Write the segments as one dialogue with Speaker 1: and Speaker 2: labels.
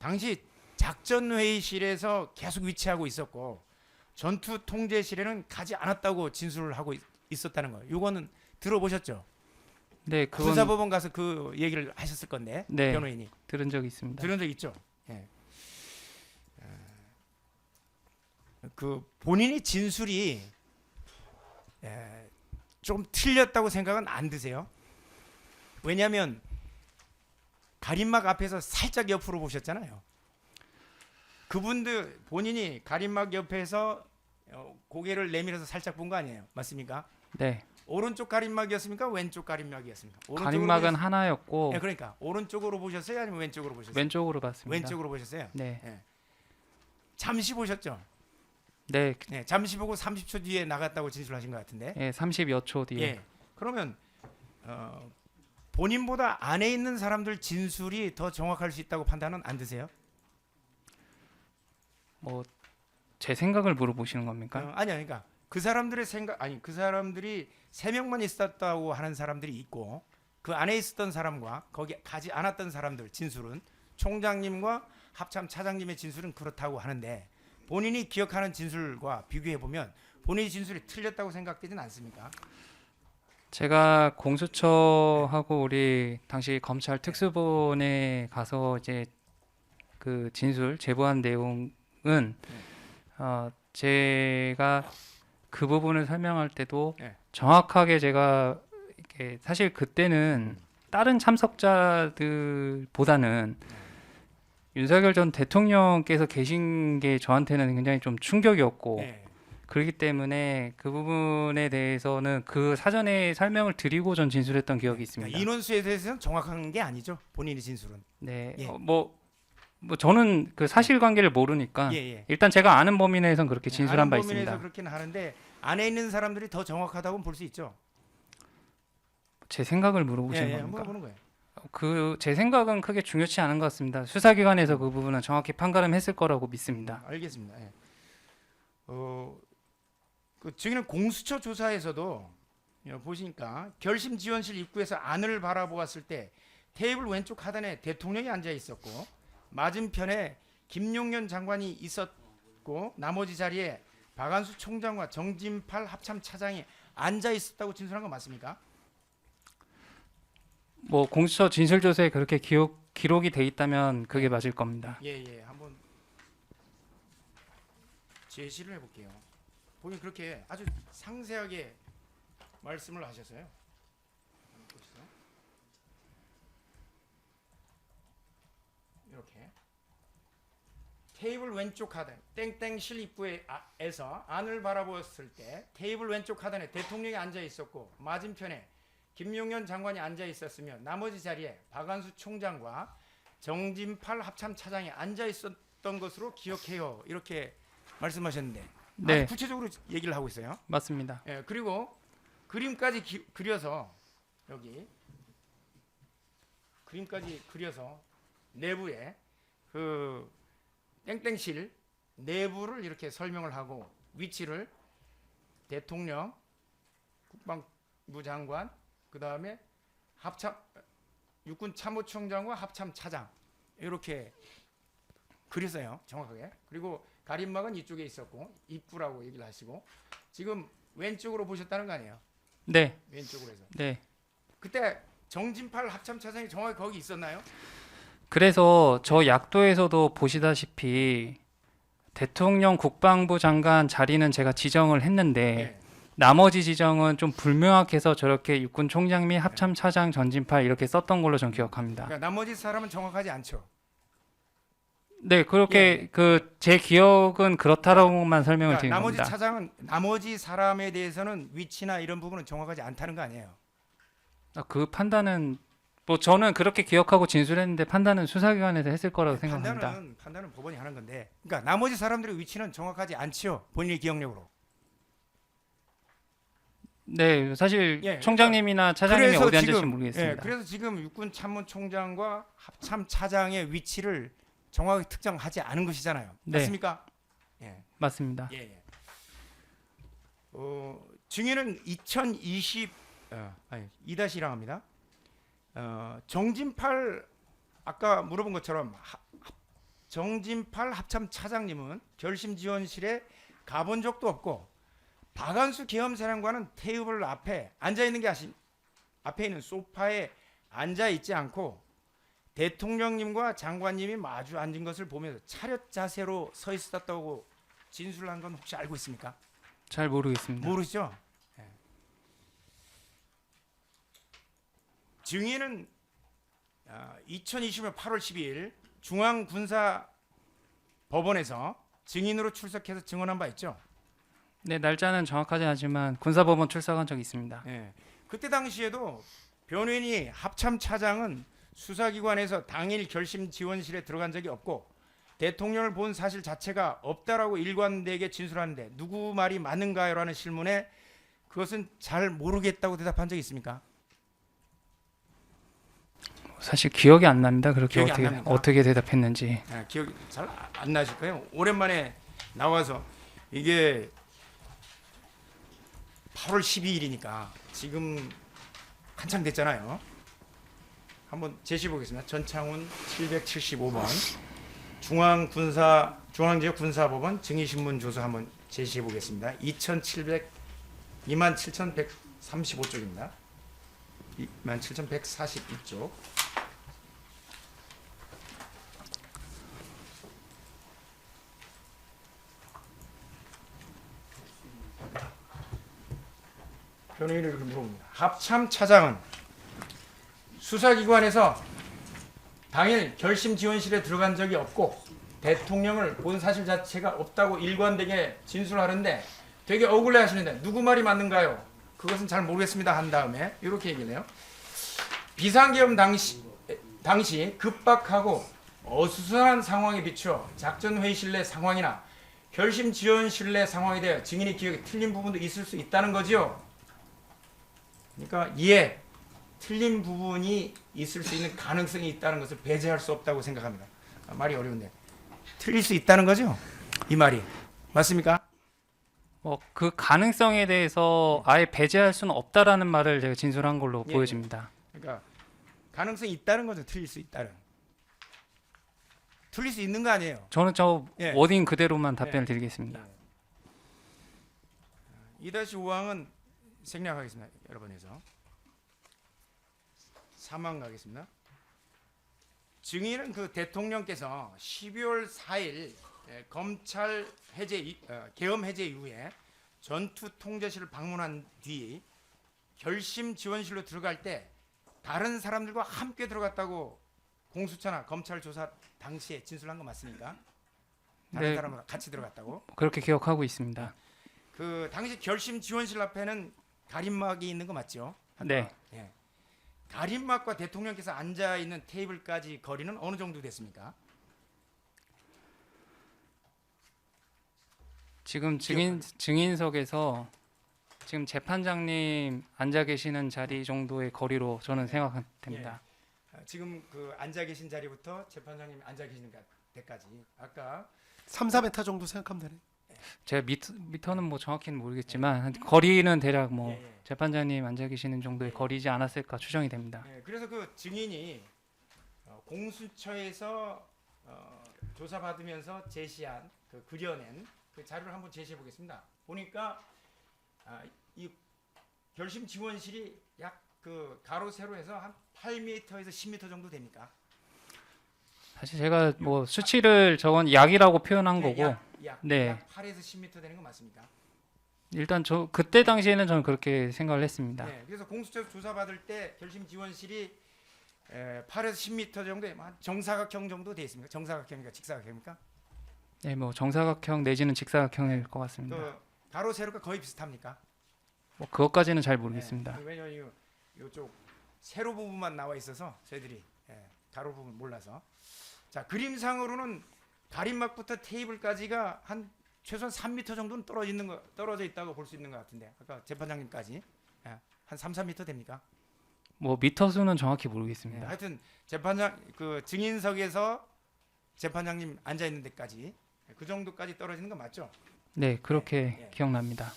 Speaker 1: 당시 작전회의실에서 계속 위치하고 있었고 전투 통제실에는 가지 않았다고 진술을 하고 있었다는 거예요. 이거는 들어보셨죠?
Speaker 2: 네, 그건
Speaker 1: 군사법원 가서 그 얘기를 하셨을 건데
Speaker 2: 네,
Speaker 1: 변호인이
Speaker 2: 들은 적이 있습니다.
Speaker 1: 들은 적 있죠? 예. 그 본인이 진술이 좀 틀렸다고 생각은 안 드세요? 왜냐하면 가림막 앞에서 살짝 옆으로 보셨잖아요. 그분들 본인이 가림막 옆에서 고개를 내밀어서 살짝 본 거 아니에요? 맞습니까?
Speaker 2: 네,
Speaker 1: 오른쪽 가림막이었습니까? 왼쪽 가림막이었습니까?
Speaker 2: 가림막은 하나였고
Speaker 1: 네, 그러니까 오른쪽으로 보셨어요? 아니면 왼쪽으로 보셨어요?
Speaker 2: 왼쪽으로 봤습니다.
Speaker 1: 왼쪽으로 보셨어요?
Speaker 2: 네,
Speaker 1: 잠시 보셨죠?
Speaker 2: 네,
Speaker 1: 네, 잠시 보고 30초 뒤에 나갔다고 진술하신 것 같은데.
Speaker 2: 예, 30여 초 뒤에.
Speaker 1: 예. 그러면 본인보다 안에 있는 사람들 진술이 더 정확할 수 있다고 판단은 안 드세요?
Speaker 2: 뭐 제 생각을 물어보시는 겁니까?
Speaker 1: 아니야, 그러니까 그 사람들의 생각 아니 그 사람들이 3명만 있었다고 하는 사람들이 있고 그 안에 있었던 사람과 거기 가지 않았던 사람들 진술은 총장님과 합참 차장님의 진술은 그렇다고 하는데 본인이 기억하는 진술과 비교해 보면 본인의 진술이 틀렸다고 생각되진 않습니까?
Speaker 2: 제가 공수처하고 우리 당시 검찰 특수본에 가서 이제 그 진술 제보한 내용은 제가 그 부분을 설명할 때도
Speaker 1: 네.
Speaker 2: 정확하게 제가 이렇게 사실 그때는 다른 참석자들보다는 윤석열 전 대통령께서 계신 게 저한테는 굉장히 좀 충격이었고
Speaker 1: 네.
Speaker 2: 그렇기 때문에 그 부분에 대해서는 그 사전에 설명을 드리고 전 진술했던 기억이 있습니다.
Speaker 1: 그러니까 인원수에 대해서는 정확한 게 아니죠. 본인의 진술은.
Speaker 2: 네,
Speaker 1: 예.
Speaker 2: 뭐 저는 그 사실관계를 모르니까
Speaker 1: 예.
Speaker 2: 일단 제가 아는 범위 내에서는 그렇게 진술한 바
Speaker 1: 아는 범위에서
Speaker 2: 있습니다.
Speaker 1: 그렇게는 하는데 안에 있는 사람들이 더 정확하다고 볼 수 있죠.
Speaker 2: 제 생각을 물어보시는 겁니까?
Speaker 1: 물어보는 거예요.
Speaker 2: 그 제 생각은 크게 중요치 않은 것 같습니다. 수사기관에서 그 부분은 정확히 판가름했을 거라고 믿습니다.
Speaker 1: 알겠습니다. 예. 그 저기는 공수처 조사에서도 보시니까 결심 지원실 입구에서 안을 바라보았을 때 테이블 왼쪽 하단에 대통령이 앉아 있었고 맞은편에 김용현 장관이 있었고 나머지 자리에 박안수 총장과 정진팔 합참 차장이 앉아 있었다고 진술한 거 맞습니까?
Speaker 2: 뭐 공수처 진술조서에 그렇게 기록이 돼 있다면 그게 맞을 겁니다.
Speaker 1: 예. 한번 제시를 해볼게요. 본인 그렇게 아주 상세하게 말씀을 하셨어요. 한번 보시죠. 이렇게 테이블 왼쪽 하단 땡땡실 입구에서 안을 바라보았을 때 테이블 왼쪽 하단에 대통령이 앉아 있었고 맞은편에 김용현 장관이 앉아 있었으며 나머지 자리에 박안수 총장과 정진팔 합참 차장이 앉아 있었던 것으로 기억해요. 이렇게 말씀하셨는데
Speaker 2: 네,
Speaker 1: 아주 구체적으로 얘기를 하고 있어요.
Speaker 2: 맞습니다.
Speaker 1: 예, 그리고 그림까지 그려서 여기 그림까지 그려서 내부에 그 땡땡실 내부를 이렇게 설명을 하고 위치를 대통령, 국방부 장관, 그 다음에 합참 육군 참모총장과 합참 차장 이렇게 그렸어요. 정확하게. 그리고 가림막은 이쪽에 있었고 입구라고 얘기를 하시고 지금 왼쪽으로 보셨다는 거 아니에요?
Speaker 2: 네,
Speaker 1: 왼쪽으로 해서.
Speaker 2: 네.
Speaker 1: 그때 정진팔 합참 차장이 정확히 거기 있었나요?
Speaker 2: 그래서 저 약도에서도 보시다시피 대통령 국방부 장관 자리는 제가 지정을 했는데
Speaker 1: 네.
Speaker 2: 나머지 지정은 좀 불명확해서 저렇게 육군 총장 및 합참 차장 전진팔 이렇게 썼던 걸로 전 기억합니다.
Speaker 1: 그러니까 나머지 사람은 정확하지 않죠.
Speaker 2: 네, 그렇게 그 제 기억은 그렇다라고만 설명을
Speaker 1: 그러니까
Speaker 2: 드린
Speaker 1: 나머지
Speaker 2: 겁니다.
Speaker 1: 차장은 나머지 사람에 대해서는 위치나 이런 부분은 정확하지 않다는 거 아니에요.
Speaker 2: 그 판단은 뭐 저는 그렇게 기억하고 진술했는데 판단은 수사기관에서 했을 거라고 생각합니다.
Speaker 1: 판단은 법원이 하는 건데, 그러니까 나머지 사람들의 위치는 정확하지 않지요. 본인의 기억력으로.
Speaker 2: 네, 사실
Speaker 1: 예,
Speaker 2: 총장님이나 차장님이 어디 앉을지 모르겠습니다.
Speaker 1: 그래서 지금 육군 참모총장과 합참 차장의 위치를 정확히 특정하지 않은 것이잖아요.
Speaker 2: 네.
Speaker 1: 맞습니까? 예.
Speaker 2: 맞습니다.
Speaker 1: 예. 증인은 2020 2-1랑 합니다. 정진팔 아까 물어본 것처럼 정진팔 합참 차장님은 결심 지원실에 가본 적도 없고 박한수 계엄사령관은 테이블 앞에 앉아 있는 게 앞에 있는 소파에 앉아 있지 않고 대통령님과 장관님이 마주 앉은 것을 보면서 차렷 자세로 서 있었다고 진술한 건 혹시 알고 있습니까?
Speaker 2: 잘 모르겠습니다.
Speaker 1: 모르시죠? 예. 증인은 2020년 8월 12일 중앙군사법원에서 증인으로 출석해서 증언한 바 있죠.
Speaker 2: 네, 날짜는 정확하지 않지만 군사법원 출석한 적이 있습니다.
Speaker 1: 예. 그때 당시에도 변호인이 합참 차장은 수사기관에서 당일 결심 지원실에 들어간 적이 없고 대통령을 본 사실 자체가 없다라고 일관되게 진술하는데 누구 말이 맞는가요? 라는 질문에 그것은 잘 모르겠다고 대답한 적이 있습니까?
Speaker 2: 사실 기억이 안 납니다. 그렇게
Speaker 1: 기억이 안 납니까?
Speaker 2: 어떻게 대답했는지.
Speaker 1: 기억이 잘 안 나실 거예요. 오랜만에 나와서 이게 8월 12일이니까 지금 한창 됐잖아요. 한번 제시해 보겠습니다. 전창훈 775번 중앙지역군사법원 증인신문 조서 한번 제시해 보겠습니다. 27,135쪽입니다. 27,142쪽. 변호인이 이렇게 물어봅니다. 합참 차장은 수사기관에서 당일 결심 지원실에 들어간 적이 없고 대통령을 본 사실 자체가 없다고 일관되게 진술하는데 되게 억울해 하시는데 누구 말이 맞는가요? 그것은 잘 모르겠습니다 한 다음에 이렇게 얘기를 해요. 비상계엄 당시 급박하고 어수선한 상황에 비추어 작전회의실 내 상황이나 결심 지원실 내 상황에 대해 증인의 기억이 틀린 부분도 있을 수 있다는 거지요. 그러니까 이에 틀린 부분이 있을 수 있는 가능성이 있다는 것을 배제할 수 없다고 생각합니다. 말이 어려운데 틀릴 수 있다는 거죠? 이 말이 맞습니까?
Speaker 2: 그 가능성에 대해서 아예 배제할 수는 없다라는 말을 제가 진술한 걸로
Speaker 1: 예,
Speaker 2: 보여집니다.
Speaker 1: 그러니까 가능성이 있다는 거죠. 틀릴 수 있다는. 틀릴 수 있는 거 아니에요?
Speaker 2: 저는 저
Speaker 1: 예.
Speaker 2: 워딩 그대로만 답변을 드리겠습니다.
Speaker 1: 2-5항은 생략하겠습니다. 여러 번에서 3항 가겠습니다. 증인은 그 대통령께서 12월 4일 검찰 계엄 해제 이후에 전투 통제실을 방문한 뒤 결심 지원실로 들어갈 때 다른 사람들과 함께 들어갔다고 공수처나 검찰 조사 당시에 진술한 거 맞습니까? 다른
Speaker 2: 네.
Speaker 1: 사람과 같이 들어갔다고?
Speaker 2: 그렇게 기억하고 있습니다.
Speaker 1: 그 당시 결심 지원실 앞에는 가림막이 있는 거 맞죠?
Speaker 2: 네.
Speaker 1: 예. 가림막과 대통령께서 앉아 있는 테이블까지 거리는 어느 정도 됐습니까?
Speaker 2: 지금 증인석에서 지금 재판장님 앉아 계시는 자리 정도의 거리로 저는 생각됩니다.
Speaker 1: 지금 그 앉아 계신 자리부터 재판장님 앉아 계시는 데까지 아까
Speaker 3: 3-4m 정도 생각하면 되네.
Speaker 2: 제가 미터는 뭐 정확히는 모르겠지만 거리는 대략 뭐
Speaker 1: 예, 예.
Speaker 2: 재판장님 앉아 계시는 정도의 거리지 않았을까 추정이 됩니다.
Speaker 1: 그래서 그 증인이 공수처에서 조사받으면서 제시한 그 그려낸 그 자료를 한번 제시해 보겠습니다. 보니까 이 결심 지원실이 약 그 가로 세로해서 한 8m에서 10m 정도 됩니까?
Speaker 2: 사실 제가 뭐 수치를 적은 약이라고 표현한 거고 네.
Speaker 1: 약 8에서 10m 되는 거 맞습니까?
Speaker 2: 일단 저 그때 당시에는 저는 그렇게 생각을 했습니다.
Speaker 1: 네, 그래서 공수처에서 조사받을 때 결심 지원실이 8에서 10m 정도의 한 정사각형 정도 돼 있습니까? 정사각형입니까? 직사각형입니까?
Speaker 2: 네, 뭐 정사각형 내지는 직사각형일 것 같습니다.
Speaker 1: 그 가로 세로가 거의 비슷합니까?
Speaker 2: 뭐 그것까지는 잘 모르겠습니다.
Speaker 1: 네, 왜냐면 이쪽 세로 부분만 나와 있어서 저희들이 가로 부분 몰라서 자 그림상으로는 가림막부터 테이블까지가 한 최소한 3m 정도는 떨어져 있다고 볼 수 있는 것 같은데 아까 재판장님까지 한 3-4m 됩니까?
Speaker 2: 뭐 미터 수는 정확히 모르겠습니다.
Speaker 1: 하여튼 재판장 그 증인석에서 재판장님 앉아 있는 데까지 그 정도까지 떨어지는 거 맞죠?
Speaker 2: 네, 그렇게
Speaker 1: 예.
Speaker 2: 기억납니다.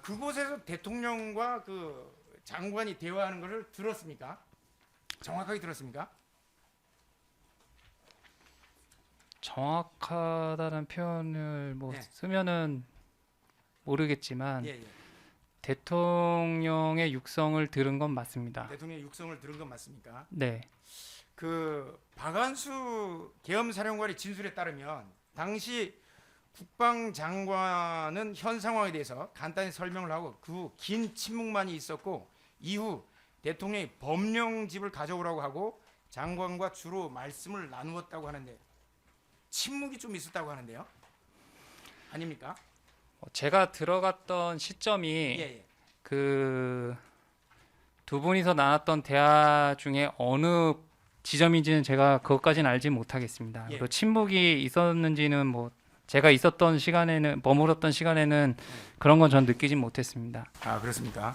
Speaker 1: 그곳에서 대통령과 그 장관이 대화하는 것을 들었습니까? 정확하게 들었습니까?
Speaker 2: 정확하다는 표현을 뭐
Speaker 1: 네.
Speaker 2: 쓰면은 모르겠지만
Speaker 1: 예, 예.
Speaker 2: 대통령의 육성을 들은 건 맞습니다.
Speaker 1: 대통령 육성을 들은 건 맞습니까?
Speaker 2: 네.
Speaker 1: 그 박안수 계엄사령관의 진술에 따르면 당시 국방장관은 현 상황에 대해서 간단히 설명을 하고 그 긴 침묵만이 있었고 이후 대통령이 법령집을 가져오라고 하고 장관과 주로 말씀을 나누었다고 하는데 침묵이 좀 있었다고 하는데요. 아닙니까?
Speaker 2: 제가 들어갔던 시점이
Speaker 1: 예, 예.
Speaker 2: 그 두 분이서 나눴던 대화 중에 어느 지점인지는 제가 그것까지는 알지 못하겠습니다.
Speaker 1: 예.
Speaker 2: 그리고 침묵이 있었는지는 뭐 제가 있었던 시간에는 머물렀던 시간에는 그런 건 전 느끼진 못했습니다.
Speaker 1: 아, 그렇습니까?